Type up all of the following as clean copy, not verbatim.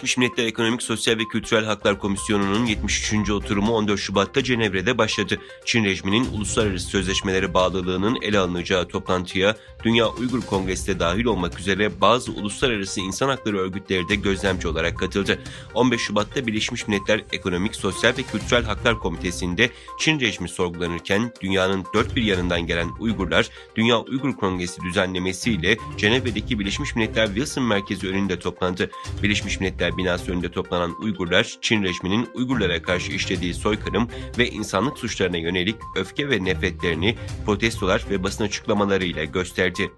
Birleşmiş Milletler Ekonomik, Sosyal ve Kültürel Haklar Komisyonu'nun 73. oturumu 14 Şubat'ta Cenevre'de başladı. Çin rejiminin uluslararası sözleşmelere bağlılığının ele alınacağı toplantıya Dünya Uygur Kongresi de dahil olmak üzere bazı uluslararası insan hakları örgütleri de gözlemci olarak katıldı. 15 Şubat'ta Birleşmiş Milletler Ekonomik, Sosyal ve Kültürel Haklar Komitesi'nde Çin rejimi sorgulanırken dünyanın dört bir yanından gelen Uygurlar, Dünya Uygur Kongresi düzenlemesiyle Cenevre'deki Birleşmiş Milletler Wilson Merkezi önünde toplandı. Birleşmiş Milletler binası önünde toplanan Uygurlar, Çin rejiminin Uygurlara karşı işlediği soykırım ve insanlık suçlarına yönelik öfke ve nefretlerini protestolar ve basın açıklamalarıyla gösterdi.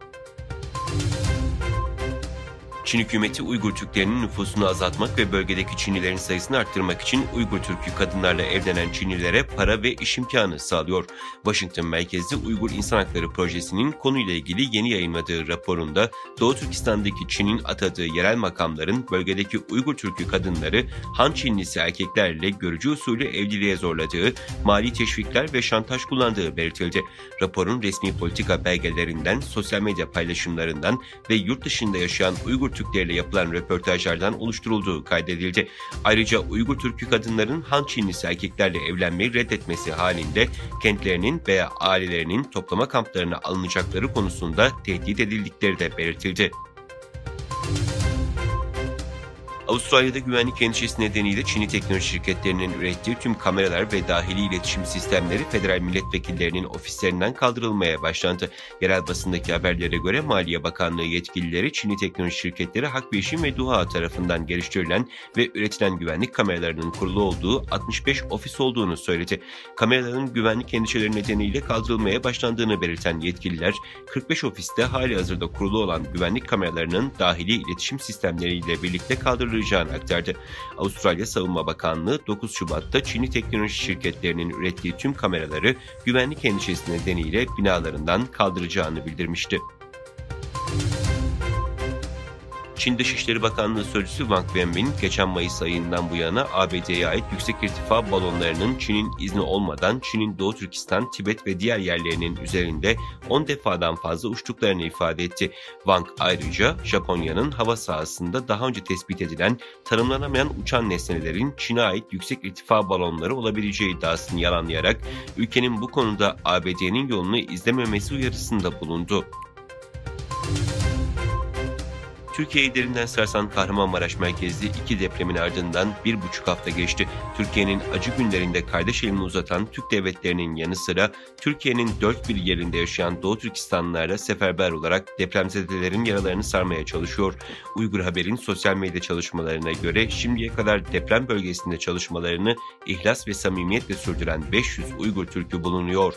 Çin hükümeti Uygur Türklerinin nüfusunu azaltmak ve bölgedeki Çinlilerin sayısını arttırmak için Uygur Türk'ü kadınlarla evlenen Çinlilere para ve iş imkanı sağlıyor. Washington merkezli Uygur İnsan Hakları Projesi'nin konuyla ilgili yeni yayınladığı raporunda Doğu Türkistan'daki Çin'in atadığı yerel makamların bölgedeki Uygur Türk'ü kadınları Han Çinlisi erkeklerle görücü usulü evliliğe zorladığı, mali teşvikler ve şantaj kullandığı belirtildi. Raporun resmi politika belgelerinden, sosyal medya paylaşımlarından ve yurt dışında yaşayan Uygur Türklerle yapılan röportajlardan oluşturulduğu kaydedildi. Ayrıca Uygur Türk'ü kadınların Han Çinlisi erkeklerle evlenmeyi reddetmesi halinde kentlerinin veya ailelerinin toplama kamplarına alınacakları konusunda tehdit edildikleri de belirtildi. Avustralya'da güvenlik endişesi nedeniyle Çinli teknoloji şirketlerinin ürettiği tüm kameralar ve dahili iletişim sistemleri federal milletvekillerinin ofislerinden kaldırılmaya başlandı. Yerel basındaki haberlere göre Maliye Bakanlığı yetkilileri Çinli teknoloji şirketleri Hikvision ve Duha tarafından geliştirilen ve üretilen güvenlik kameralarının kurulu olduğu 65 ofis olduğunu söyledi. Kameraların güvenlik endişeleri nedeniyle kaldırılmaya başlandığını belirten yetkililer, 45 ofiste halihazırda kurulu olan güvenlik kameralarının dahili iletişim sistemleriyle birlikte kaldırılacağını aktardı. Avustralya Savunma Bakanlığı 9 Şubat'ta Çinli teknoloji şirketlerinin ürettiği tüm kameraları güvenlik endişesi nedeniyle binalarından kaldıracağını bildirmişti. Çin Dışişleri Bakanlığı Sözcüsü Wang Wenbin, geçen Mayıs ayından bu yana ABD'ye ait yüksek irtifa balonlarının Çin'in izni olmadan Çin'in Doğu Türkistan, Tibet ve diğer yerlerinin üzerinde 10 defadan fazla uçtuklarını ifade etti. Wang ayrıca Japonya'nın hava sahasında daha önce tespit edilen tanımlanamayan uçan nesnelerin Çin'e ait yüksek irtifa balonları olabileceği iddiasını yalanlayarak ülkenin bu konuda ABD'nin yolunu izlememesi uyarısında bulundu. Türkiye'yi derinden sarsan Kahramanmaraş merkezli iki depremin ardından 1,5 hafta geçti. Türkiye'nin acı günlerinde kardeş elini uzatan Türk devletlerinin yanı sıra Türkiye'nin dört bir yerinde yaşayan Doğu Türkistanlılara seferber olarak depremzedelerin yaralarını sarmaya çalışıyor. Uygur Haber'in sosyal medya çalışmalarına göre şimdiye kadar deprem bölgesinde çalışmalarını ihlas ve samimiyetle sürdüren 500 Uygur Türk'ü bulunuyor.